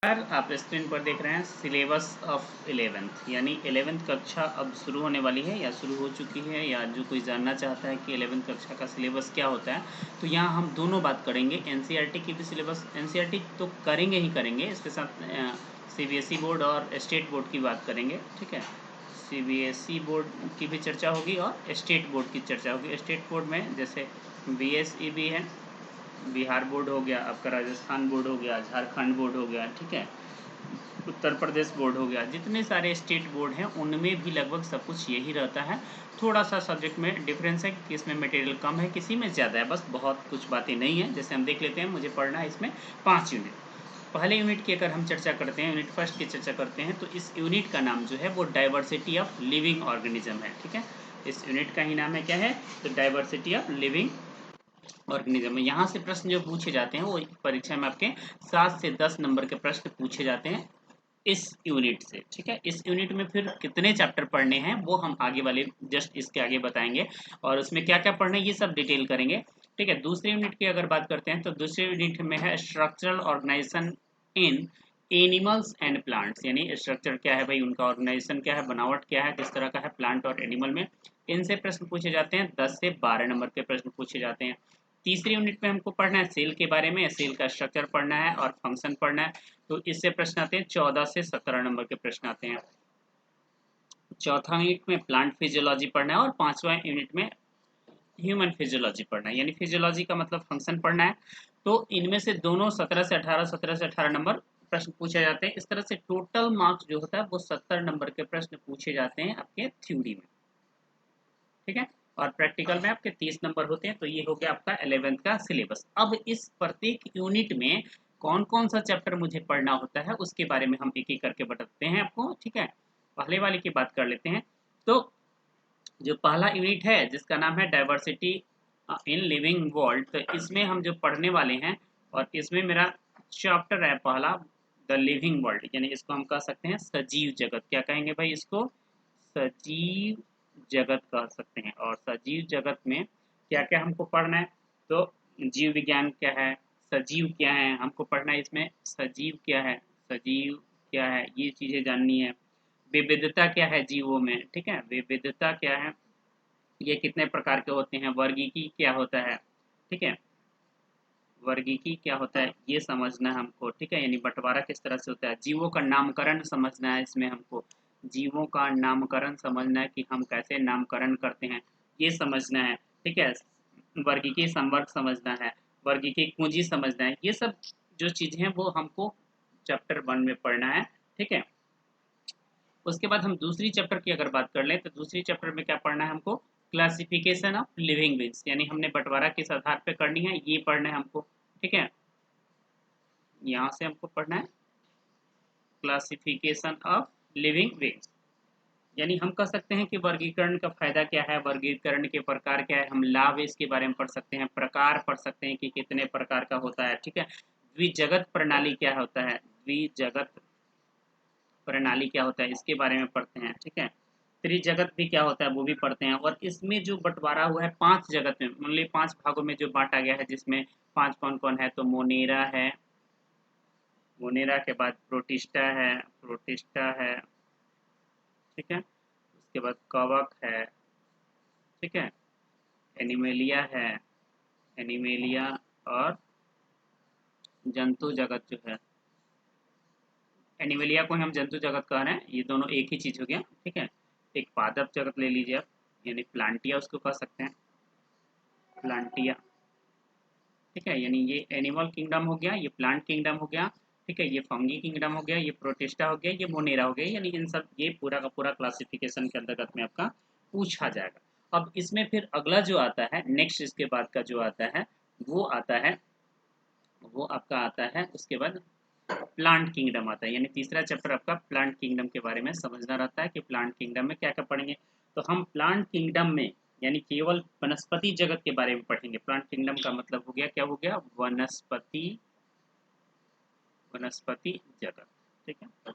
यार आप स्क्रीन पर देख रहे हैं सिलेबस ऑफ 11th यानी 11th कक्षा अब शुरू होने वाली है या शुरू हो चुकी है, या जो कोई जानना चाहता है कि 11th कक्षा का सिलेबस क्या होता है, तो यहाँ हम दोनों बात करेंगे। एनसीईआरटी की भी सिलेबस एनसीईआरटी तो करेंगे ही करेंगे, इसके साथ सीबीएसई बोर्ड और स्टेट बोर्ड की बात करेंगे। ठीक है, सीबीएसई बोर्ड की भी चर्चा होगी और स्टेट बोर्ड की चर्चा होगी। स्टेट बोर्ड में जैसे बीएसईबी है, बिहार बोर्ड हो गया आपका, राजस्थान बोर्ड हो गया, झारखंड बोर्ड हो गया, ठीक है, उत्तर प्रदेश बोर्ड हो गया। जितने सारे स्टेट बोर्ड हैं उनमें भी लगभग सब कुछ यही रहता है। थोड़ा सा सब्जेक्ट में डिफरेंस है कि इसमें मटेरियल कम है, किसी में ज़्यादा है, बस बहुत कुछ बातें नहीं है। जैसे हम देख लेते हैं, मुझे पढ़ना है इसमें 5 यूनिट। पहले यूनिट की अगर हम चर्चा करते हैं, यूनिट फर्स्ट की चर्चा करते हैं, तो इस यूनिट का नाम जो है वो डाइवर्सिटी ऑफ लिविंग ऑर्गेनिज्म है। ठीक है, इस यूनिट का ही नाम है क्या है, तो डाइवर्सिटी ऑफ लिविंग ऑर्गेनिज्म में। यहाँ से प्रश्न जो पूछे जाते हैं वो परीक्षा में आपके 7 से 10 नंबर के प्रश्न पूछे जाते हैं इस यूनिट से। ठीक है, इस यूनिट में फिर कितने चैप्टर पढ़ने हैं वो हम आगे वाले जस्ट इसके आगे बताएंगे, और उसमें क्या क्या पढ़ना है ये सब डिटेल करेंगे। ठीक है, दूसरे यूनिट की अगर बात करते हैं तो दूसरे यूनिट में है structural organisation in animals and plants, यानी स्ट्रक्चर क्या है भाई, उनका ऑर्गेनाइजेशन क्या है, बनावट क्या है, किस तरह का है प्लांट और एनिमल में। इनसे प्रश्न पूछे जाते हैं, 10 से 12 नंबर के प्रश्न पूछे जाते हैं। तीसरी यूनिट में हमको पढ़ना है सेल के बारे में, सेल का स्ट्रक्चर पढ़ना है और फंक्शन पढ़ना है। तो इससे प्रश्न आते हैं 14 से 17 नंबर के प्रश्न आते हैं। चौथा यूनिट में प्लांट फिजियोलॉजी पढ़ना है और पांचवा यूनिट में ह्यूमन फिजियोलॉजी पढ़ना है, यानी फिजियोलॉजी का मतलब फंक्शन पढ़ना है। तो इनमें से दोनों 17 से 18, 17 से 18 नंबर प्रश्न पूछे जाते हैं। इस तरह से टोटल मार्क्स जो होता है वो 70 नंबर के प्रश्न पूछे जाते हैं आपके थ्योरी में। ठीक है, और प्रैक्टिकल में आपके 30 नंबर होते हैं। तो ये हो गया आपका 11th का सिलेबस। अब इस प्रत्येक यूनिट में कौन कौन सा चैप्टर मुझे पढ़ना होता है उसके बारे में हम एक एक करके बताते हैं आपको। ठीक है, पहले वाले की बात कर लेते हैं। तो जो पहला यूनिट है जिसका नाम है डाइवर्सिटी इन लिविंग वर्ल्ड, तो इसमें हम जो पढ़ने वाले हैं, और इसमें मेरा चैप्टर है पहला द लिविंग वर्ल्ड, यानी इसको हम कह सकते हैं सजीव जगत। क्या कहेंगे भाई इसको, सजीव जगत कह सकते हैं। और सजीव जगत में क्या क्या हमको पढ़ना है, तो जीव विज्ञान क्या है, सजीव क्या है हमको पढ़ना है इसमें, सजीव क्या है, सजीव क्या है, ये चीज़ें जाननी है। विविधता क्या है जीवों में, ठीक है, विविधता क्या है, ये कितने प्रकार के होते हैं, वर्गीकी क्या होता है, ठीक है, वर्गीकी क्या होता है ये समझना है हमको। ठीक है, यानी बंटवारा किस तरह से होता है, जीवों का नामकरण समझना है इसमें हमको, जीवों का नामकरण समझना है कि हम कैसे नामकरण करते हैं ये समझना है। ठीक है, वर्गीकी संवर्ग समझना है, वर्गीकी कुंजी समझना है, ये सब जो चीज़ें हैं वो हमको चैप्टर 1 में पढ़ना है। ठीक है, उसके बाद हम दूसरी चैप्टर की अगर बात कर लें तो दूसरी चैप्टर में क्या पढ़ना है हमको, क्लासिफिकेशन ऑफ लिविंग बींग्स, यानी हमने बंटवारा किस आधार पे करनी है ये पढ़ना है हमको। ठीक है, यहाँ से हमको पढ़ना है क्लासिफिकेशन ऑफ लिविंग बींग्स, यानी हम कह सकते हैं कि वर्गीकरण का फायदा क्या है, वर्गीकरण के प्रकार क्या है, हम लाभ इसके बारे में पढ़ सकते हैं, प्रकार पढ़ सकते हैं कि कितने प्रकार का होता है। ठीक है, द्विजगत प्रणाली क्या होता है, द्विजगत प्रणाली क्या होता है इसके बारे में पढ़ते हैं। ठीक है, त्रिजगत भी क्या होता है वो भी पढ़ते हैं। और इसमें जो बंटवारा हुआ है 5 जगत में, मतलब 5 भागों में जो बांटा गया है, जिसमें 5 कौन कौन है, तो मोनेरा है, मोनेरा के बाद प्रोटिस्टा है, प्रोटिस्टा है, ठीक है, उसके बाद कवक है, ठीक है, एनिमेलिया है, एनिमेलिया, और जंतु जगत जो है, एनिमेलिया को हम जंतु जगत कह रहे हैं, ये दोनों एक ही चीज हो गया। ठीक है, एक पादप जगत ले लीजिए आप, यानी प्लांटिया उसको कह सकते हैं, प्लांटिया। ठीक है, यानी ये एनिमल किंगडम हो गया, ये प्लांट किंगडम हो गया, ठीक है, ये फंगी किंगडम हो गया, ये प्रोटिस्टा हो गया, ये मोनेरा हो गया, यानी इन सब ये पूरा का पूरा क्लासिफिकेशन के अंतर्गत में आपका पूछा जाएगा। अब इसमें फिर अगला जो आता है नेक्स्ट, इसके बाद का जो आता है वो आता है, वो आपका आता है उसके बाद प्लांट किंगडम आता है, यानी तीसरा चैप्टर आपका प्लांट किंगडम के बारे में समझना रहता है कि प्लांट किंगडम में क्या क्या पढ़ेंगे। तो हम प्लांट किंगडम में यानी केवल वनस्पति जगत के बारे में पढ़ेंगे। प्लांट किंगडम का मतलब हो गया, क्या हो गया, वनस्पति, वनस्पति जगत। ठीक है,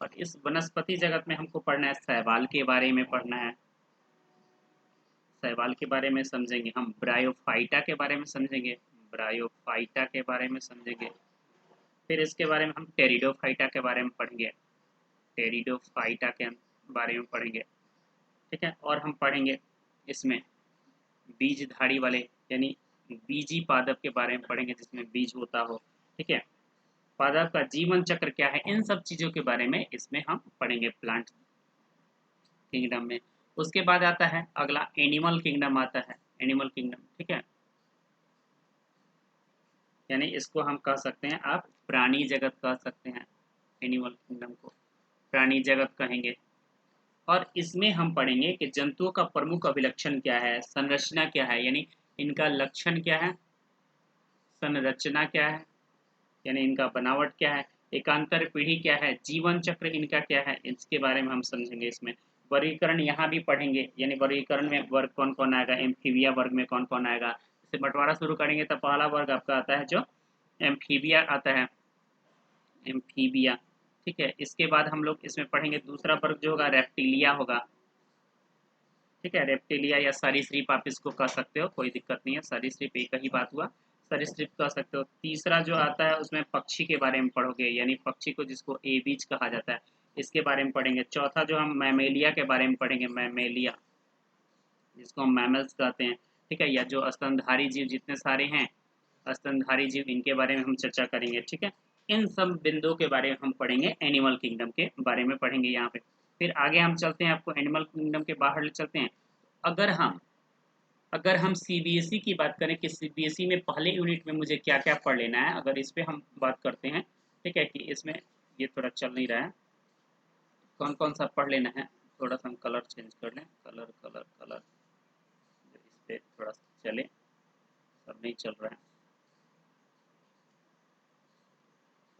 और इस वनस्पति जगत में हमको पढ़ना है, शैवाल के बारे में पढ़ना है, शैवाल के बारे में समझेंगे हम, ब्रायोफाइटा के बारे में समझेंगे, ब्रायोफाइटा के बारे में समझेंगे, फिर इसके बारे में हम टेरिडोफाइटा के बारे में पढ़ेंगे, टेरिडोफाइटा के बारे में पढ़ेंगे, ठीक है। और हम पढ़ेंगे इसमें बीजधारी वाले यानी बीजी पादप के बारे में पढ़ेंगे, जिसमें बीज होता हो, ठीक है। पादप का जीवन चक्र क्या है, इन सब चीज़ों के बारे में इसमें हम पढ़ेंगे प्लांट किंगडम में। उसके बाद आता है अगला एनिमल किंगडम आता है, एनिमल किंगडम, ठीक है। यानी इसको हम कह सकते हैं, आप प्राणी जगत कह सकते हैं, एनिमल किंगडम को प्राणी जगत कहेंगे। और इसमें हम पढ़ेंगे कि जंतुओं का प्रमुख अभिलक्षण क्या है, संरचना क्या है, यानी इनका लक्षण क्या है, संरचना क्या है, यानी इनका बनावट क्या है, एकांतर पीढ़ी क्या है, जीवन चक्र इनका क्या है, इसके बारे में हम समझेंगे। इसमें वर्गीकरण यहाँ भी पढ़ेंगे, यानी वर्गीकरण में वर्ग कौन कौन आएगा, एम्फीबिया वर्ग में कौन कौन आएगा। जैसे बंटवारा शुरू करेंगे तो पहला वर्ग आपका आता है जो एम्फीबिया आता है, एम्फीबिया, ठीक है। इसके बाद हम लोग इसमें पढ़ेंगे दूसरा वर्ग जो होगा रेप्टिलिया होगा, ठीक है। रेप्टिलिया या सरीसृप आप इसको कह सकते हो, कोई दिक्कत नहीं है, सरीसृप एक ही बात हुआ, सरीसृप कह सकते हो। तीसरा जो आता है उसमें पक्षी के बारे में पढ़ोगे, यानी पक्षी को जिसको एबीज कहा जाता है, इसके बारे में पढ़ेंगे। चौथा जो हम मैमेलिया के बारे में पढ़ेंगे, मैमेलिया जिसको हम मैमल्स कहते हैं, ठीक है। या जो स्तनधारी जीव जितने सारे हैं, स्तनधारी जीव, इनके बारे में हम चर्चा करेंगे, ठीक है। इन सब बिंदुओं के बारे में हम पढ़ेंगे, एनिमल किंगडम के बारे में पढ़ेंगे यहाँ पे। फिर आगे हम चलते हैं, आपको एनिमल किंगडम के बाहर ले चलते हैं। अगर हम सीबीएसई की बात करें कि सीबीएसई में पहले यूनिट में मुझे क्या क्या पढ़ लेना है, अगर इस पे हम बात करते हैं, ठीक है, कि इसमें ये थोड़ा चल नहीं रहा है, कौन कौन सा पढ़ लेना है। थोड़ा सा हम कलर चेंज कर लें, कलर कलर कलर, इस पे थोड़ा सा चले, सब नहीं चल रहा है,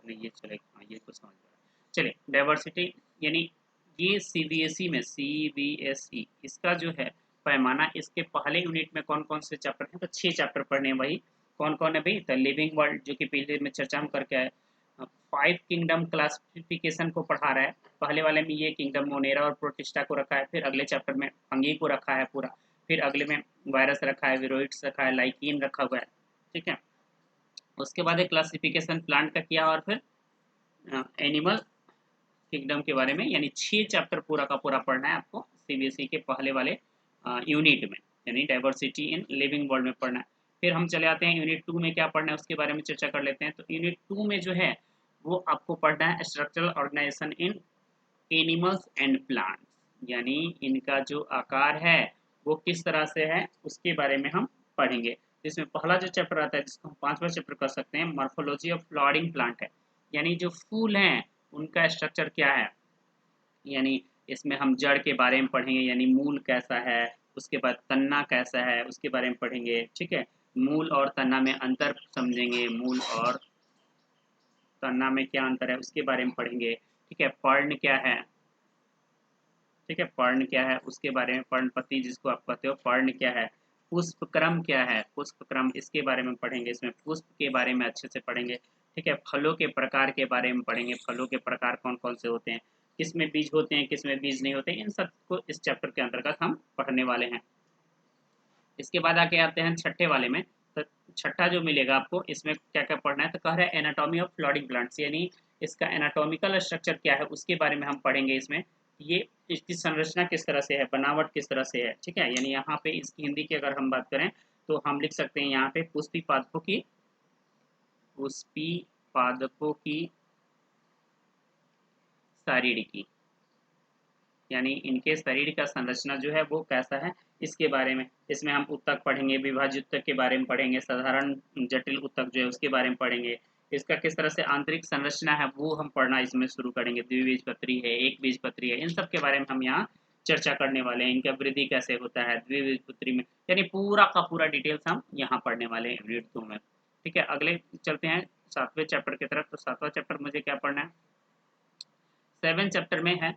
नहीं ये चलेगा, हाँ ये तो समझ रहा है। चलिए डाइवर्सिटी, यानी ये सीबीएसई में, सीबीएसई इसका जो है पैमाना, इसके पहले यूनिट में कौन कौन से चैप्टर हैं, तो 6 चैप्टर पढ़ने हैं। वही कौन कौन है भाई, द लिविंग वर्ल्ड जो कि पहले में चर्चा हम करके आए, 5 किंगडम क्लासिफिकेशन को पढ़ा रहा है। पहले वाले में ये किंगडम मोनेरा और प्रोटिस्टा को रखा है, फिर अगले चैप्टर में फंगी को रखा है पूरा, फिर अगले में वायरस रखा है, विरोइड्स रखा है, लाइकीन रखा हुआ है, ठीक है। उसके बाद एक क्लासिफिकेशन प्लांट का किया, और फिर एनिमल किंगडम के बारे में, यानी 6 चैप्टर पूरा का पूरा पढ़ना है आपको सीबीएसई के पहले वाले यूनिट में, यानी डाइवर्सिटी इन लिविंग वर्ल्ड में पढ़ना है। फिर हम चले आते हैं यूनिट 2 में क्या पढ़ना है, उसके बारे में चर्चा कर लेते हैं। तो यूनिट 2 में जो है वो आपको पढ़ना है structural organisation in animals and plants, यानी इनका जो आकार है वो किस तरह से है, उसके बारे में हम पढ़ेंगे। इसमें पहला जो चैप्टर आता है, जिसको हम 5वां चैप्टर कर सकते हैं, मॉर्फोलॉजी ऑफ फ्लावरिंग प्लांट है, यानी जो फूल हैं उनका स्ट्रक्चर क्या है, यानी इसमें हम जड़ के बारे में पढ़ेंगे, यानी मूल कैसा है, उसके बाद तना कैसा है, उसके बारे में पढ़ेंगे, ठीक है। मूल और तना में अंतर समझेंगे, मूल और तना में क्या अंतर है उसके बारे में पढ़ेंगे, ठीक है। पर्ण क्या है, ठीक है, पर्ण क्या है उसके बारे में, पर्णपति जिसको आप कहते हो, पर्ण क्या है, पुष्प क्रम क्या है, पुष्प क्रम इसके बारे में पढ़ेंगे, इसमें पुष्प के बारे में अच्छे से पढ़ेंगे, ठीक है। फलों के प्रकार के बारे में पढ़ेंगे, फलों के प्रकार कौन कौन से होते हैं, किस में बीज होते हैं, किस में बीज नहीं होते, इन सब को इस चैप्टर के अंतर्गत हम पढ़ने वाले हैं। इसके बाद आके आते हैं छठे वाले में। तो छठा जो मिलेगा आपको, इसमें क्या क्या पढ़ना है, तो कह रहा है एनाटॉमी ऑफ फ्लोटिंग प्लांट्स, यानी इसका एनाटॉमिकल स्ट्रक्चर क्या है उसके बारे में हम पढ़ेंगे। इसमें ये इसकी संरचना किस तरह से है, बनावट किस तरह से है, ठीक है। यानी यहाँ पे इसकी हिंदी की अगर हम बात करें तो हम लिख सकते हैं यहाँ पे पुष्पी पादपों की, पुष्पी पादपों की शारीरिकी, यानी इनके शरीर का संरचना जो है वो कैसा है, इसके बारे में। इसमें हम उत्तक पढ़ेंगे, विभाजित उत्तक के बारे में पढ़ेंगे, साधारण जटिल उत्तक जो है उसके बारे में पढ़ेंगे। इसका किस तरह से आंतरिक संरचना है वो हम पढ़ना इसमें शुरू करेंगे, द्विबीजपत्री है, एक बीजपत्री है, इन सब के बारे में हम यहाँ चर्चा करने वाले हैं। इनका वृद्धि कैसे होता है द्विबीजपत्री में, यानी पूरा का पूरा डिटेल्स हम यहाँ पढ़ने वाले हैं यूनिट 2 में, ठीक है। अगले चलते हैं 7वें चैप्टर की तरफ। तो 7वां चैप्टर मुझे क्या पढ़ना है, 7 चैप्टर में है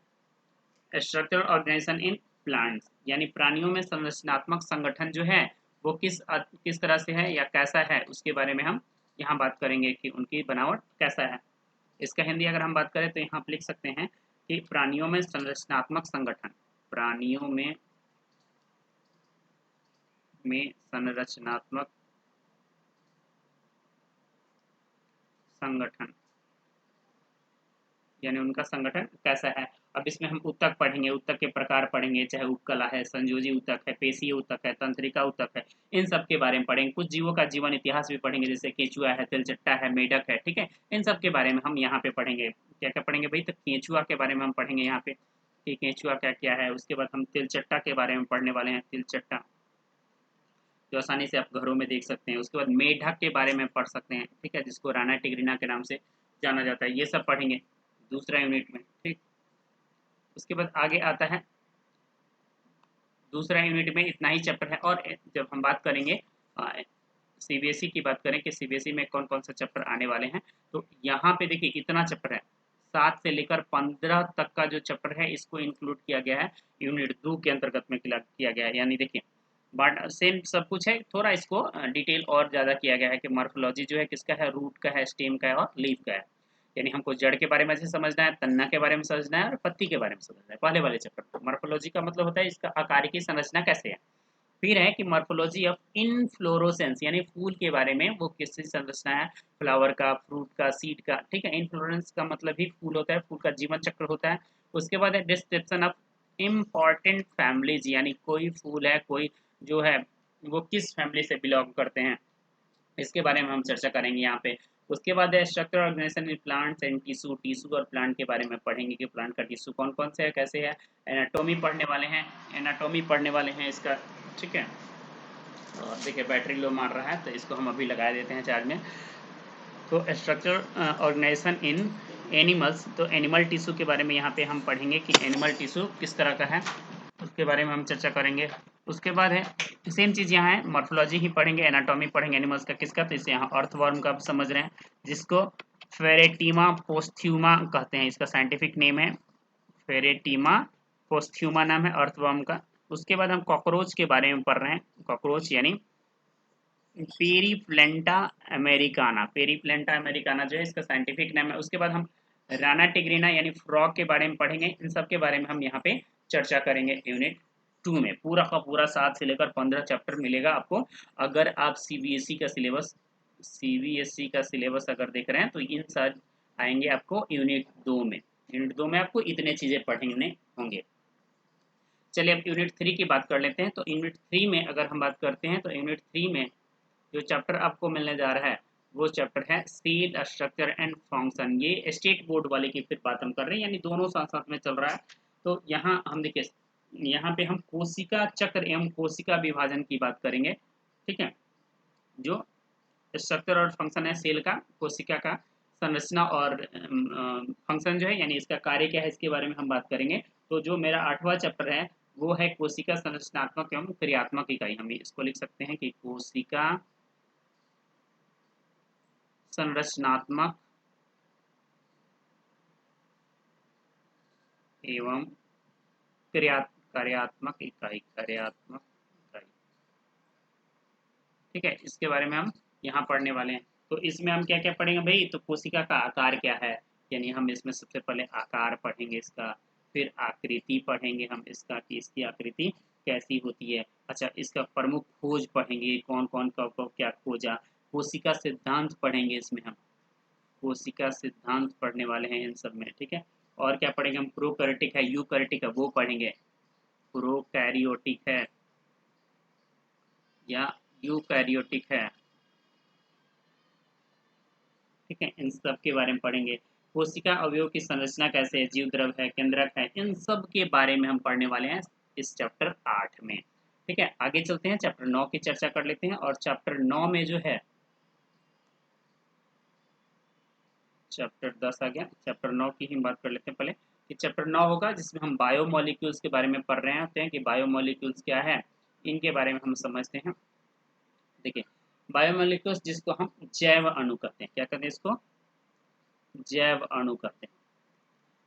स्ट्रक्चरल ऑर्गेनाइजेशन इन प्लांट्स, यानी प्राणियों में संरचनात्मक संगठन जो है वो किस तरह से है या कैसा है उसके बारे में हम यहाँ बात करेंगे कि उनकी बनावट कैसा है। इसका हिंदी अगर हम बात करें तो यहाँ पे लिख सकते हैं कि प्राणियों में संरचनात्मक संगठन, प्राणियों में संरचनात्मक संगठन, यानी उनका संगठन कैसा है। अब इसमें हम ऊतक पढ़ेंगे, ऊतक के प्रकार पढ़ेंगे, चाहे उपकला है, संयोजी ऊतक है, पेशीय ऊतक है, तंत्रिका ऊतक है, इन सब के बारे में पढ़ेंगे। कुछ जीवों का जीवन इतिहास भी पढ़ेंगे, जैसे केंचुआ है, तिलचट्टा है, मेढक है, ठीक है। इन सब के बारे में हम यहाँ पे पढ़ेंगे। क्या क्या पढ़ेंगे भाई, तो केंचुआ के बारे में हम पढ़ेंगे यहाँ पे कि केंचुआ क्या क्या है। उसके बाद हम तिलचट्टा के बारे में पढ़ने वाले हैं, तिलचट्टा जो आसानी से आप घरों में देख सकते हैं। उसके बाद मेढक के बारे में पढ़ सकते हैं, ठीक है, जिसको राना टिग्रिना के नाम से जाना जाता है। ये सब पढ़ेंगे दूसरा यूनिट में, ठीक। उसके बाद आगे आता है दूसरा यूनिट में इतना ही चैप्टर है। और जब हम बात करेंगे सीबीएसई की बात करें कि सीबीएसई में कौन कौन सा चैप्टर आने वाले हैं, तो यहाँ पे देखिए इतना चैप्टर है, 7 से लेकर 15 तक का जो चैप्टर है इसको इंक्लूड किया गया है यूनिट 2 के अंतर्गत में किया गया है। यानी देखिए बट सेम सब कुछ है, थोड़ा इसको डिटेल और ज़्यादा किया गया है कि मॉर्फोलॉजी जो है किसका है, रूट का है, स्टेम का है और लीफ का है। यानी हमको जड़ के बारे में अच्छे समझना है, तन्ना के बारे में समझना है और पत्ती के बारे में समझना है। पहले वाले चैप्टर मॉर्फोलॉजी का मतलब होता है इसका आकारिकी संरचना कैसे है। फिर है कि मॉर्फोलॉजी ऑफ इनफ्लोरोसेंस, यानी फूल के बारे में, वो किसकी संरचना है, फ्लावर का, फ्रूट का, सीड का, ठीक है। इनफ्लोरेंस का मतलब ही फूल होता है, फूल का जीवन चक्र होता है। उसके बाद है डिस्क्रिप्शन ऑफ इम्पॉर्टेंट फैमिलीज, यानी कोई फूल है, कोई जो है वो किस फैमिली से बिलोंग करते हैं, इसके बारे में हम चर्चा करेंगे यहाँ पे। उसके बाद है structure organisation in plants and tissue, tissue और प्लांट के बारे में पढ़ेंगे कि प्लांट का टिश्यू कौन कौन से है, कैसे है। एनाटॉमी पढ़ने वाले हैं, एनाटॉमी पढ़ने वाले हैं इसका, ठीक है। और देखिए बैटरी लो मार रहा है तो इसको हम अभी लगा देते हैं चार्ज में। तो स्ट्रक्चर ऑर्गेनाइजेशन इन एनिमल्स, तो एनिमल टिश्यू के बारे में यहाँ पे हम पढ़ेंगे कि एनिमल टिश्यू किस तरह का है, उसके बारे में हम चर्चा करेंगे। उसके बाद है सेम चीज़ यहाँ है, मॉर्फोलॉजी ही पढ़ेंगे, एनाटॉमी पढ़ेंगे एनिमल्स का किसका, तो इसे यहाँ अर्थवर्म का आप समझ रहे हैं, जिसको फेरेटीमा पोस्थ्यूमा कहते हैं, इसका साइंटिफिक नेम है फेरेटीमा पोस्थ्यूमा, नाम है अर्थवर्म का। उसके बाद हम कॉकरोच के बारे में पढ़ रहे हैं, कॉकरोच यानी पेरीप्लेंटा अमेरिकाना, पेरीप्लेंटा अमेरिकाना जो है इसका साइंटिफिक नाम है। उसके बाद हम राना टिग्रिना यानी फ्रॉग के बारे में पढ़ेंगे। इन सब के बारे में हम यहाँ पे चर्चा करेंगे यूनिट 2 में। पूरा का पूरा 7 से लेकर 15 चैप्टर मिलेगा आपको। अगर आप सीबीएसई का सिलेबस अगर देख रहे हैं तो इन सब आएंगे आपको यूनिट 2 में। यूनिट 2 में आपको इतने चीज़ें पढ़ने होंगे। चलिए अब यूनिट 3 की बात कर लेते हैं। तो यूनिट 3 में अगर हम बात करते हैं तो यूनिट 3 में जो चैप्टर आपको मिलने जा रहा है वो चैप्टर है सेल स्ट्रक्चर एंड फंक्शन। ये स्टेट बोर्ड वाले की फिर बात हम कर रहे हैं, यानी दोनों साथ साथ में चल रहा है। तो यहाँ हम देखिए, यहाँ पे हम कोशिका चक्र एवं कोशिका विभाजन की बात करेंगे, ठीक है। जो स्ट्रक्चर और फंक्शन है सेल का, कोशिका का संरचना और फंक्शन जो है यानी इसका कार्य क्या है, इसके बारे में हम बात करेंगे। तो जो मेरा 8वां चैप्टर है वो है कोशिका संरचनात्मक एवं क्रियात्मक इकाई। हम इसको लिख सकते हैं कि कोशिका संरचनात्मक एवं कार्यात्मक इकाई, कार्यात्मक इकाई, ठीक है। इसके बारे में हम यहाँ पढ़ने वाले हैं। तो इसमें हम क्या क्या पढ़ेंगे भाई, तो कोशिका का आकार क्या है, यानी हम इसमें सबसे पहले आकार पढ़ेंगे इसका, फिर आकृति पढ़ेंगे हम इसका कि इसकी आकृति कैसी होती है। अच्छा, इसका प्रमुख खोज पढ़ेंगे, कौन कौन कब क्या खोजा। कोशिका सिद्धांत पढ़ेंगे इसमें हम, कोशिका सिद्धांत पढ़ने वाले हैं इन सब में, ठीक है। और क्या पढ़ेंगे हम, प्रोकैरियोटिक है, यूकैरियोटिक है वो पढ़ेंगे, प्रोकैरियोटिक है या यूकैरियोटिक है, ठीक है। इन सब के बारे में पढ़ेंगे। कोशिका अवयव की संरचना कैसे है, जीव द्रव है, केंद्रक है, इन सब के बारे में हम पढ़ने वाले हैं इस चैप्टर 8 में, ठीक है। आगे चलते हैं चैप्टर 9 की चर्चा कर लेते हैं। और चैप्टर 9 में जो है, चैप्टर 10 आ गया, चैप्टर 9 की ही बात कर लेते हैं पहले कि चैप्टर 9 होगा जिसमें हम बायोमोलिक्यूल्स के बारे में पढ़ रहे होते हैं कि बायोमोलिक्यूल्स क्या है, इनके बारे में हम समझते हैं। देखिए बायोमोलिक्यूल्स जिसको हम जैव अणु कहते हैं, क्या कहते हैं इसको, जैव अणु कहते हैं।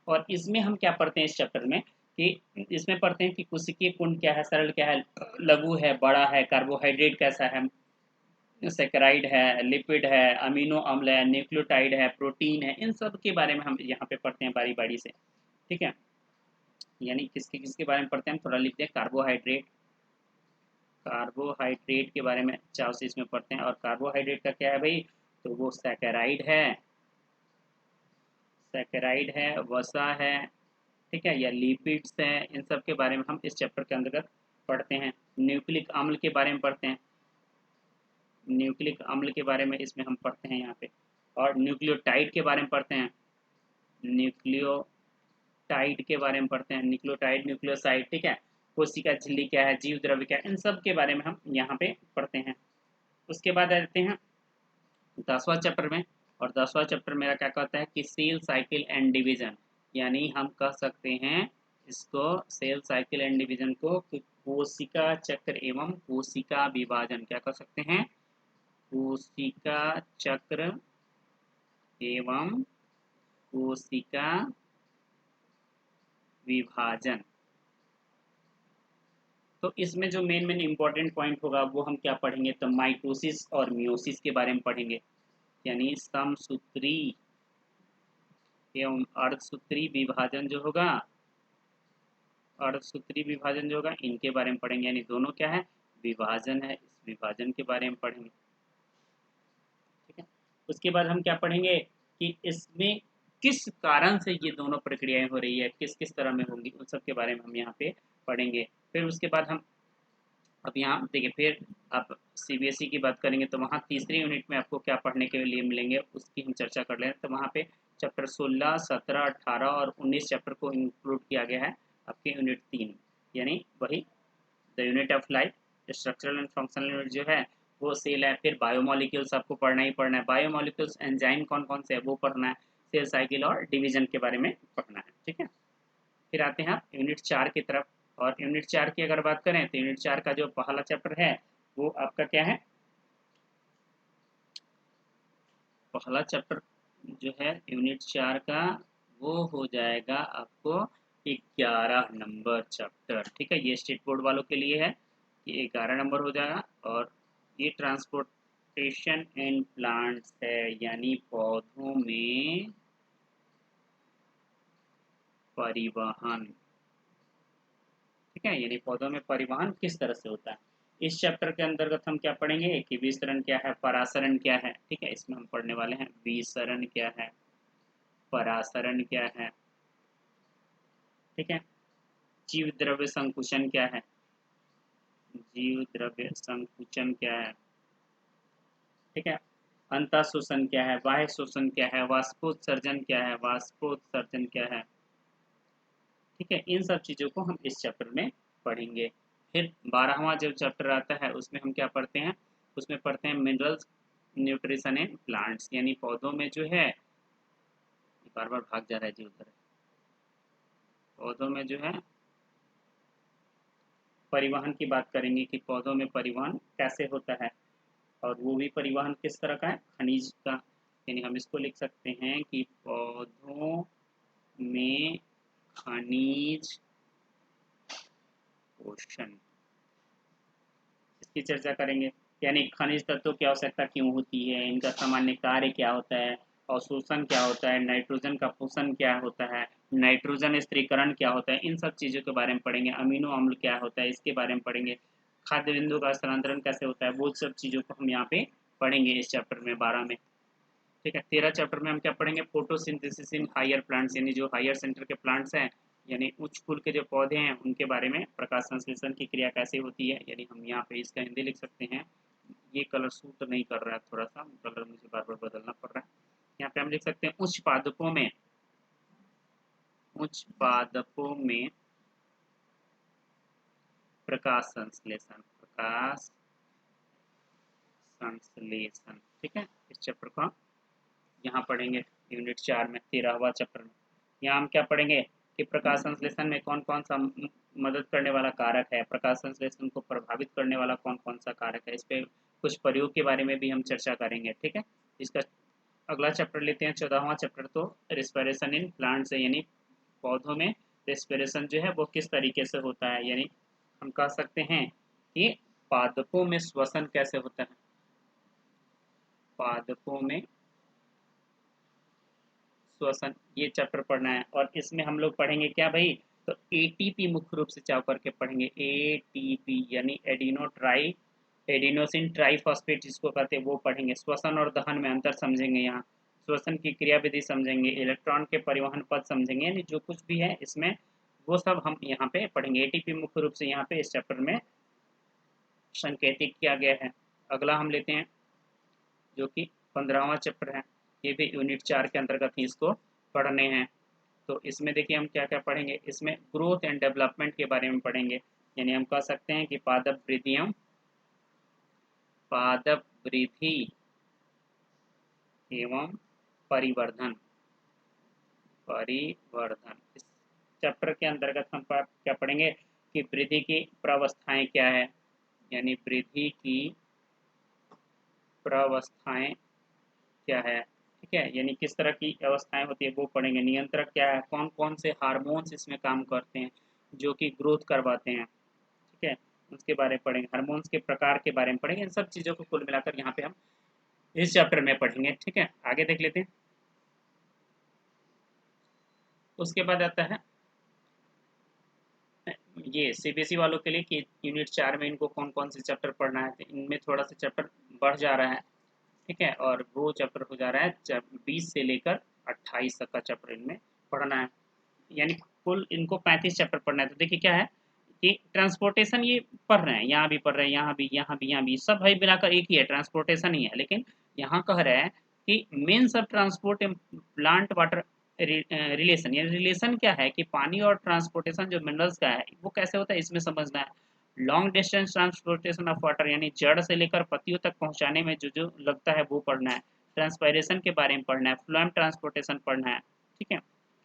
और इसमें हम क्या पढ़ते हैं इस चैप्टर में कि इसमें पढ़ते हैं कि कोशिकीय कुंड क्या है, सरल क्या है, लघु है, बड़ा है, कार्बोहाइड्रेट कैसा है, सेकेराइड है, लिपिड है, अमीनो अम्ल है, न्यूक्लियोटाइड है, प्रोटीन है, इन सब के बारे में हम यहाँ पे पढ़ते हैं बारी बारी से, ठीक है। यानी किसके किसके बारे में पढ़ते हैं, थोड़ा लिखते हैं। कार्बोहाइड्रेट, कार्बोहाइड्रेट के बारे में चाव से इसमें पढ़ते हैं। और कार्बोहाइड्रेट का क्या है भाई, तो वो सैकेराइड है, सैकेराइड है, वसा है, ठीक है, या लिपिड्स हैं, इन सब के बारे में हम इस चैप्टर के अंतर्गत पढ़ते हैं। न्यूक्लिक अम्ल के बारे में पढ़ते हैं, न्यूक्लिक अम्ल के बारे में इसमें हम पढ़ते हैं यहाँ पे, और न्यूक्लियोटाइड के बारे में पढ़ते हैं, न्यूक्लियोटाइड के बारे में पढ़ते हैं, न्यूक्लियोटाइड, न्यूक्लियोसाइड, ठीक है, कोशिका झिल्ली क्या है, जीव द्रव्य क्या है, इन सब के बारे में हम यहाँ पे पढ़ते हैं। उसके बाद आ जाते हैं 10वां चैप्टर में, और 10वां चैप्टर मेरा क्या कहता है कि सेल साइकिल एंड डिवीजन, यानी हम कह सकते हैं इसको सेल साइकिल एंड डिवीजन को कि कोशिका चक्र एवं कोशिका विभाजन, क्या कह सकते हैं, कोशिका चक्र एवं कोशिका विभाजन। तो इसमें जो मेन इंपॉर्टेंट पॉइंट होगा वो हम क्या पढ़ेंगे, तो माइटोसिस और मियोसिस के बारे में पढ़ेंगे, यानी समसूत्री एवं अर्धसूत्री विभाजन जो होगा, अर्धसूत्री विभाजन जो होगा इनके बारे में पढ़ेंगे, यानी दोनों क्या है, विभाजन है, इस विभाजन के बारे में पढ़ेंगे, ठीक है। उसके बाद हम क्या पढ़ेंगे कि इसमें किस कारण से ये दोनों प्रक्रियाएं हो रही है, किस किस तरह में होंगी, उन सब के बारे में हम यहाँ पे पढ़ेंगे। फिर उसके बाद हम अब यहाँ देखिए, फिर आप सीबीएसई की बात करेंगे तो वहाँ तीसरी यूनिट में आपको क्या पढ़ने के लिए मिलेंगे उसकी हम चर्चा कर लें। तो वहाँ पे चैप्टर 16, 17, 18 और 19 चैप्टर को इंक्लूड किया गया है आपके यूनिट 3, यानी वही the unit of life, structural and functional unit जो है वो सेल है। फिर बायोमोलिक्यूल्स आपको पढ़ना ही पढ़ना है, बायोमोलिक्यूल्स एंजाइम कौन कौन से है वो पढ़ना है, सेल साइकिल और डिवीजन के बारे में पढ़ना है, ठीक है। फिर आते हैं आप यूनिट 4 की तरफ, और यूनिट 4 की अगर बात करें तो यूनिट 4 का जो पहला चैप्टर है वो आपका क्या है, पहला चैप्टर जो है यूनिट 4 का वो हो जाएगा आपको 11 नंबर चैप्टर, ठीक है। ये स्टेट बोर्ड वालों के लिए है, ये 11 नंबर हो जाएगा। और ये ट्रांसपोर्टेशन एंड प्लांट्स है, यानी पौधों में परिवहन, ठीक है, यानी पौधों में परिवहन किस तरह से होता है। इस चैप्टर के अंतर्गत हम क्या पढ़ेंगे कि विसरण क्या है, परासरण क्या है, ठीक है, इसमें हम पढ़ने वाले हैं विसरण क्या है, परासरण क्या है, ठीक है, जीव द्रव्य संकुचन क्या है, जीव द्रव्य संकुचन क्या है, ठीक है, अंतः शोषण क्या है, बाह्य शोषण क्या है, वाष्पोत्सर्जन क्या है, वाष्पोत्सर्जन क्या है, ठीक है। इन सब चीज़ों को हम इस चैप्टर में पढ़ेंगे। फिर 12वां जो चैप्टर आता है उसमें हम क्या पढ़ते हैं, उसमें पढ़ते हैं मिनरल्स, न्यूट्रिशन एंड प्लांट्स, यानी पौधों में जो है, बार बार भाग जा रहा है जी उधर, पौधों में जो है परिवहन की बात करेंगे कि पौधों में परिवहन कैसे होता है, और वो भी परिवहन किस तरह का है, खनिज का, यानी हम इसको लिख सकते हैं कि पौधों में खनिज पोषण, इसकी चर्चा करेंगे, यानी खनिज तत्वों की आवश्यकता क्यों होती है, इनका सामान्य कार्य क्या होता है, अवशोषण क्या होता है, नाइट्रोजन का पोषण क्या होता है, नाइट्रोजन स्थिरीकरण क्या होता है, इन सब चीज़ों के बारे में पढ़ेंगे। अमीनो अम्ल क्या होता है इसके बारे में पढ़ेंगे, खाद्य बिंदु का स्थानांतरण कैसे होता है, वो सब चीज़ों को हम यहाँ पे पढ़ेंगे इस चैप्टर में 12 में, ठीक है। 13 चैप्टर में हम क्या पढ़ेंगे, फोटोसिंथेसिस इन हायर प्लांट्स, यानी जो हायर सेंटर के प्लांट्स हैं, यानी उच्च कुल के जो पौधे हैं उनके बारे में प्रकाश संश्लेषण की क्रिया कैसे होती है, यानी हम यहाँ पे इसका हिंदी लिख सकते हैं, ये कलर सूट नहीं कर रहा है, थोड़ा सा कलर मुझे बार बार बदलना पड़ रहा है। यहाँ पे हम लिख सकते हैं उच्च पादपों में, उच्च पादपों में प्रकाश संश्लेषण, प्रकाश संश्लेषण, ठीक है। इस चैप्टर को हम यहाँ पढ़ेंगे यूनिट 4 में, 13वां चैप्टर में। यहाँ हम क्या पढ़ेंगे कि प्रकाश संश्लेषण में कौन कौन सा मदद करने वाला कारक है, प्रकाश संश्लेषण को प्रभावित करने वाला कौन कौन सा कारक है, इस पे कुछ प्रयोग के बारे में भी हम चर्चा करेंगे, ठीक है। इसका अगला चैप्टर लेते हैं 14वां चैप्टर, तो रेस्पिरेशन इन प्लांट्स है, यानी पौधों में रेस्पिरेशन जो है वो किस तरीके से होता है, यानी हम कह सकते हैं कि पादपों में श्वसन कैसे होता है, पादपों में श्वसन, ये चैप्टर पढ़ना है। और इसमें हम लोग पढ़ेंगे क्या भाई, तो एटीपी मुख्य रूप से चाव करके पढ़ेंगे, एटीपी यानी एडिनोसिन ट्राइफॉस्फेट जिसको कहते हैं वो पढ़ेंगे। श्वसन और दहन में अंतर समझेंगे यहाँ, श्वसन की क्रियाविधि समझेंगे, इलेक्ट्रॉन के परिवहन पद समझेंगे, यानी जो कुछ भी है इसमें वो सब हम यहाँ पे पढ़ेंगे। एटीपी मुख्य रूप से यहाँ पे इस चैप्टर में संकेतित किया गया है। अगला हम लेते हैं जो कि 15वां चैप्टर है। ये भी यूनिट 4 के अंतर्गत ही इसको पढ़ने हैं। तो इसमें देखिए हम क्या क्या पढ़ेंगे, इसमें ग्रोथ एंड डेवलपमेंट के बारे में पढ़ेंगे। यानी हम कह सकते हैं कि पादप वृद्धि एवं परिवर्धन इस चैप्टर के अंतर्गत हम क्या पढ़ेंगे कि वृद्धि की प्रावस्थाएं क्या है, यानी वृद्धि की प्रावस्थाएं क्या है, ठीक है, यानी किस तरह की अवस्थाएं होती है वो पढ़ेंगे। नियंत्रक क्या है, कौन कौन से हार्मोन्स इसमें काम करते हैं जो कि ग्रोथ करवाते हैं, ठीक है, उसके बारे में पढ़ेंगे। हार्मोन्स के प्रकार के बारे में पढ़ेंगे। इन सब चीज़ों को कुल मिलाकर यहाँ पे हम इस चैप्टर में पढ़ेंगे, ठीक है। आगे देख लेते हैं। उसके बाद आता है ये सीबीएसई वालों के लिए कि यूनिट 4 में इनको कौन कौन से चैप्टर पढ़ना है। तो इनमें थोड़ा सा चैप्टर बढ़ जा रहा है, ठीक है, और वो चैप्टर हो जा रहा है 20 से लेकर 28 तक का चैप्टर इनमें पढ़ना है, यानी कुल इनको 35 चैप्टर पढ़ना है। तो देखिए क्या है कि ट्रांसपोर्टेशन ये पढ़ रहे हैं, यहाँ भी पढ़ रहे हैं, यहाँ भी सब भाई मिलाकर एक ही है, ट्रांसपोर्टेशन ही है। लेकिन यहाँ कह रहे हैं कि means of transport plant water relation, यानी रिलेशन क्या है कि पानी और ट्रांसपोर्टेशन जो मिनरल्स का है वो कैसे होता है इसमें समझना है। Long distance transportation of water, यानी जड़ से लेकर पत्तियों तक पहुंचाने में जो जो लगता है वो पढ़ना है। ट्रांसपायरेशन के बारे में पढ़ना है, फ्लोएम ट्रांसपोर्टेशन पढ़ना है, ठीक है।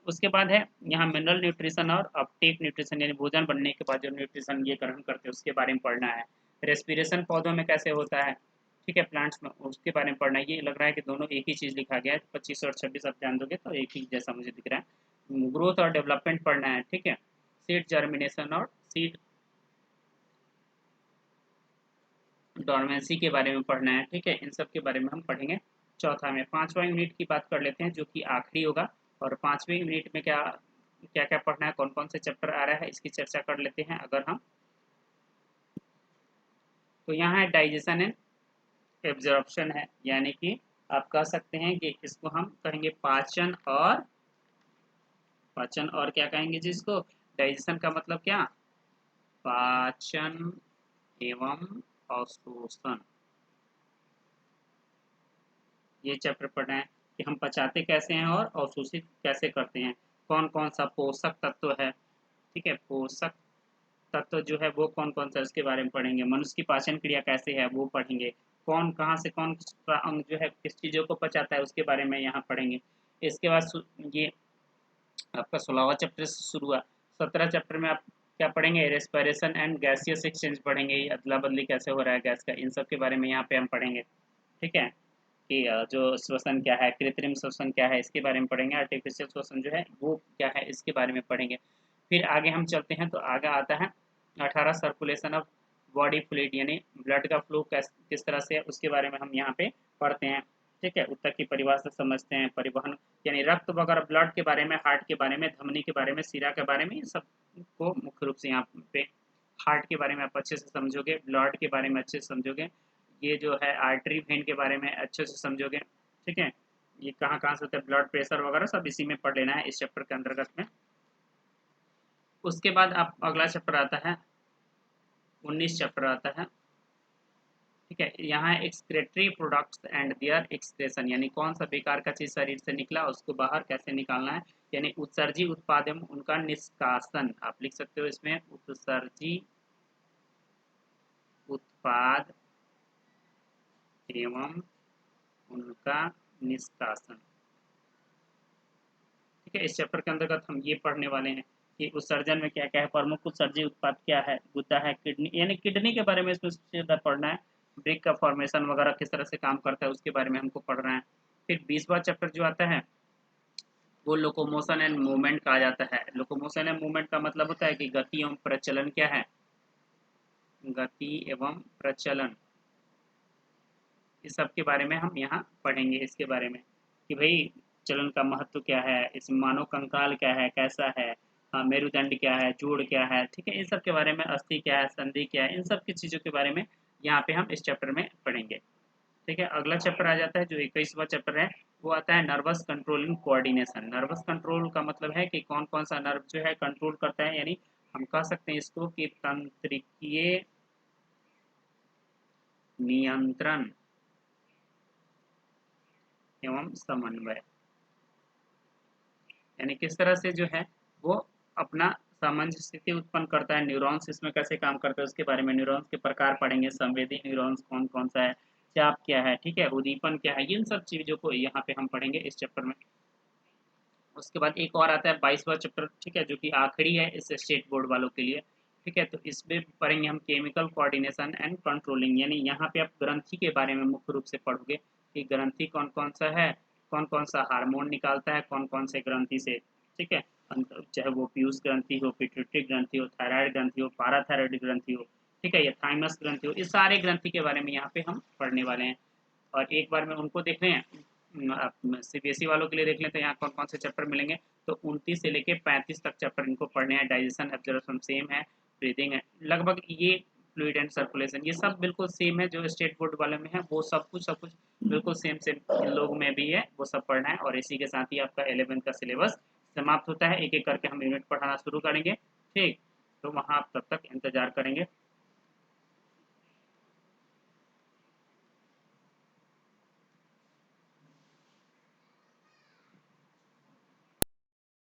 उसके बाद है यहाँ मिनरल न्यूट्रिशन और अपटेक न्यूट्रिशन, यानी भोजन बनने के बाद जो न्यूट्रिशन ये ग्रहण करते हैं उसके बारे में पढ़ना है। रेस्पिरेशन पौधों में कैसे होता है, ठीक है, प्लांट्स में, उसके बारे में पढ़ना है। ये लग रहा है कि दोनों एक ही चीज़ लिखा गया है, 25 और 26 आप ध्यान दोगे तो एक ही जैसा मुझे दिख रहा है। ग्रोथ और डेवलपमेंट पढ़ना है, ठीक है। सीड जर्मिनेशन और सीड डॉर्मेंसी के बारे में पढ़ना है, ठीक है। इन सब के बारे में हम पढ़ेंगे चौथा में। 5वां यूनिट की बात कर लेते हैं जो कि आखिरी होगा। और 5वें यूनिट में क्या क्या क्या पढ़ना है, कौन कौन से चैप्टर आ रहा है इसकी चर्चा कर लेते हैं। अगर हम तो यहाँ है डाइजेशन एंड एब्जॉर्प्शन है, यानी कि आप कह सकते हैं कि इसको हम कहेंगे पाचन और क्या कहेंगे जिसको डाइजेशन का मतलब क्या, पाचन एवं अवशोषण। ये चैप्टर पढ़ना है कि हम पचाते कैसे हैं और अवशोषित कैसे करते हैं, कौन कौन सा पोषक तत्व है, ठीक है, पोषक तत्व जो है वो कौन कौन सा इसके बारे में पढ़ेंगे। मनुष्य की पाचन क्रिया कैसे है वो पढ़ेंगे। कौन कहाँ से कौन सा अंग जो है किस चीज़ों को पचाता है उसके बारे में यहाँ पढ़ेंगे। इसके बाद ये आपका 16वां चैप्टर से शुरू हुआ। 17 चैप्टर में आप क्या पढ़ेंगे, रेस्पिरेशन एंड गैसियस एक्सचेंज पढ़ेंगे, अदला बदली कैसे हो रहा है गैस का, इन सब के बारे में यहाँ पे हम पढ़ेंगे, ठीक है। कि जो श्वसन क्या है, कृत्रिम श्वसन क्या है इसके बारे में पढ़ेंगे। आर्टिफिशियल श्वसन जो है वो क्या है इसके बारे में पढ़ेंगे। फिर आगे हम चलते हैं तो आगे आता है 18 सर्कुलेशन ऑफ बॉडी फ्लूइड, यानी ब्लड का फ्लो किस तरह से है उसके बारे में हम यहाँ पे पढ़ते हैं, ठीक है। उत्तर की परिभाषा समझते हैं, परिवहन यानी रक्त वगैरह, ब्लड के बारे में, हार्ट के बारे में, धमनी के बारे में, सिरा के बारे में, इन सब को मुख्य रूप से यहाँ पे हार्ट के बारे में आप अच्छे से समझोगे, ब्लड के बारे में अच्छे से समझोगे, ये जो है आर्टरी वेन के बारे में अच्छे से समझोगे, ठीक है। ये कहाँ कहाँ से होता है, ब्लड प्रेशर वगैरह सब इसी में पढ़ लेना है इस चैप्टर के अंतर्गत में। उसके बाद आप अगला चैप्टर आता है 19 चैप्टर आता है, ठीक है। यहाँ excretory products and their excretion, यानी कौन सा बेकार का चीज शरीर से निकला उसको बाहर कैसे निकालना है, यानी उत्सर्जी उत्पाद एवं उनका निष्कासन। आप लिख सकते हो इसमें उत्सर्जी उत्पाद एवं उनका निष्कासन, ठीक है। इस चैप्टर के अंतर्गत हम ये पढ़ने वाले हैं कि उत्सर्जन में क्या क्या है, प्रमुख उत्सर्जी उत्पाद क्या है, गुद्दा है, किडनी, यानी किडनी के बारे में इसमें सबसे ज़्यादा पढ़ना है। ब्रिक का फॉर्मेशन वगैरह किस तरह से काम करता है उसके बारे में हमको पढ़ना है। फिर 20वां चैप्टर जो आता है वो लोकोमोशन एंड मूवमेंट कहा जाता है। लोकोमोशन एंड मूवमेंट का मतलब होता है कि गति एवं प्रचलन क्या है, गति एवं प्रचलन, इस सब के बारे में हम यहाँ पढ़ेंगे। इसके बारे में कि भाई चलन का महत्व क्या है, इस मानव कंकाल क्या है, कैसा है, मेरुदंड क्या है, जोड़ क्या है, ठीक है, इन सब के बारे में, अस्थि क्या है, संधि क्या है, इन सब की चीज़ों के बारे में यहाँ पे हम इस चैप्टर में पढ़ेंगे, ठीक है। अगला चैप्टर आ जाता है जो 21वां चैप्टर है, वो आता है nervous controlling coordination. Nervous control का मतलब है कि कौन कौन सा नर्व जो है कंट्रोल करता है, यानी हम कह सकते हैं इसको कि तंत्रिकीय नियंत्रण एवं समन्वय, यानी किस तरह से जो है वो अपना सामंजस्य स्थिति उत्पन्न करता है। न्यूरॉन्स इसमें कैसे काम करते हैं उसके बारे में, न्यूरॉन्स के प्रकार पढ़ेंगे, संवेदी न्यूरॉन्स कौन कौन सा है, चाप क्या है, ठीक है, उद्दीपन क्या है, इन सब चीज़ों को यहाँ पे हम पढ़ेंगे इस चैप्टर में। उसके बाद एक और आता है 22वां चैप्टर, ठीक है, जो कि आखिरी है इस स्टेट बोर्ड वालों के लिए, ठीक है। तो इसमें पढ़ेंगे हम केमिकल कोऑर्डिनेशन एंड कंट्रोलिंग, यानी यहाँ पे आप ग्रंथि के बारे में मुख्य रूप से पढ़ोगे कि ग्रंथि कौन कौन सा है, कौन कौन सा हार्मोन निकालता है, कौन कौन से ग्रंथि से, ठीक है, चाहे वो पीयूष ग्रंथि हो, पिट्यूटरी ग्रंथि हो, थायराइड ग्रंथि हो, पाराथायराइड ग्रंथि हो, ठीक है, या थाइमस ग्रंथि हो, इस सारे ग्रंथि के बारे में यहाँ पे हम पढ़ने वाले हैं। और एक बार में उनको देख रहे हैं, आप सीबीएसई वालों के लिए देख लें तो यहाँ कौन कौन से चैप्टर मिलेंगे। तो 29 से लेके 35 तक चैप्टर इनको पढ़ने हैं। डाइजेशन एब्जॉर्प्शन सेम है, ब्रीदिंग है लगभग, ये फ्लूइड एंड सर्कुलेशन ये सब बिल्कुल सेम है जो स्टेट बोर्ड वाले में है, वो सब कुछ बिल्कुल सेम सेम इन लोग में भी है, वो सब पढ़ना है। और इसी के साथ ही आपका 11th का सिलेबस समाप्त होता है, एक एक करके हम यूनिट पढ़ाना शुरू करेंगे, ठीक। तो वहाँ आप तब तक इंतजार करेंगे।